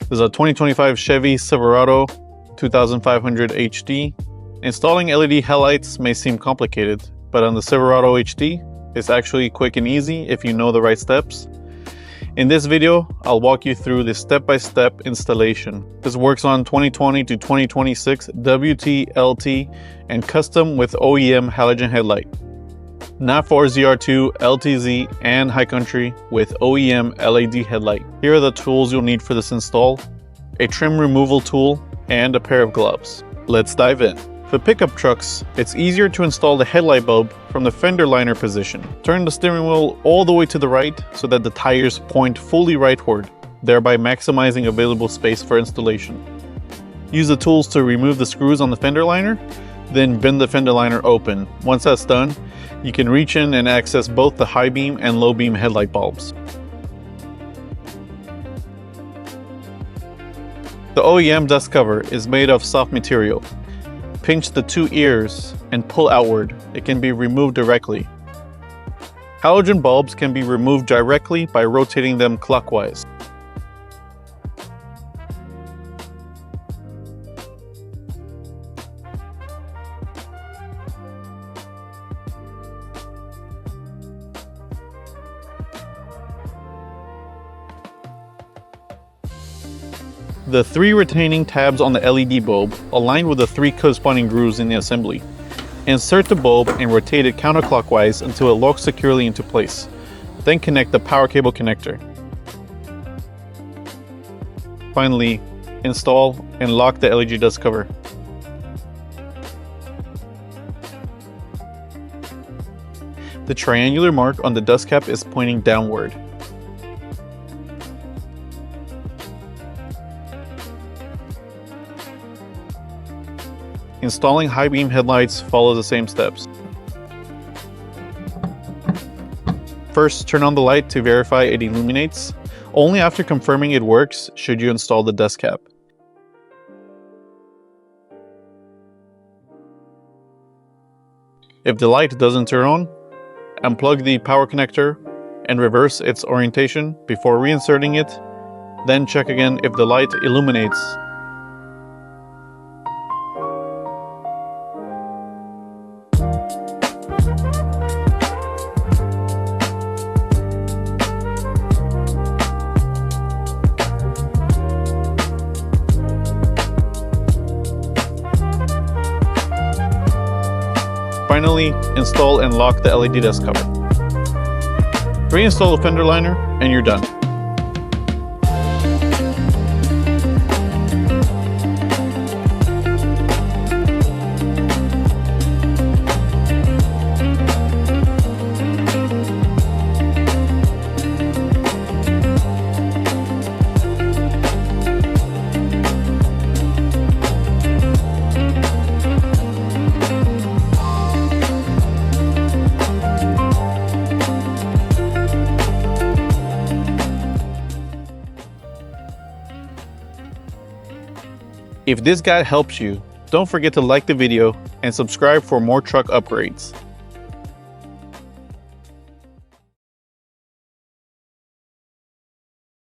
This is a 2025 Chevy Silverado 2500 HD. Installing LED headlights may seem complicated, but on the Silverado HD, it's actually quick and easy if you know the right steps. In this video, I'll walk you through the step-by-step installation. This works on 2020 to 2026 WT, LT, and custom with OEM halogen headlight. Not for ZR2, LTZ, and High Country with OEM LED headlight. Here are the tools you'll need for this install: a trim removal tool and a pair of gloves. Let's dive in. For pickup trucks, it's easier to install the headlight bulb from the fender liner position. Turn the steering wheel all the way to the right so that the tires point fully rightward, thereby maximizing available space for installation. Use the tools to remove the screws on the fender liner, then bend the fender liner open. Once that's done, you can reach in and access both the high beam and low beam headlight bulbs. The OEM dust cover is made of soft material. Pinch the two ears and pull outward. It can be removed directly. Halogen bulbs can be removed directly by rotating them clockwise. The three retaining tabs on the LED bulb align with the three corresponding grooves in the assembly. Insert the bulb and rotate it counterclockwise until it locks securely into place. Then connect the power cable connector. Finally, install and lock the LED dust cover. The triangular mark on the dust cap is pointing downward. Installing high beam headlights follows the same steps. First, turn on the light to verify it illuminates. Only after confirming it works should you install the dust cap. If the light doesn't turn on, unplug the power connector and reverse its orientation before reinserting it. Then check again if the light illuminates. Finally, install and lock the LED dust cover. Reinstall the fender liner and you're done. If this guide helps you, don't forget to like the video and subscribe for more truck upgrades.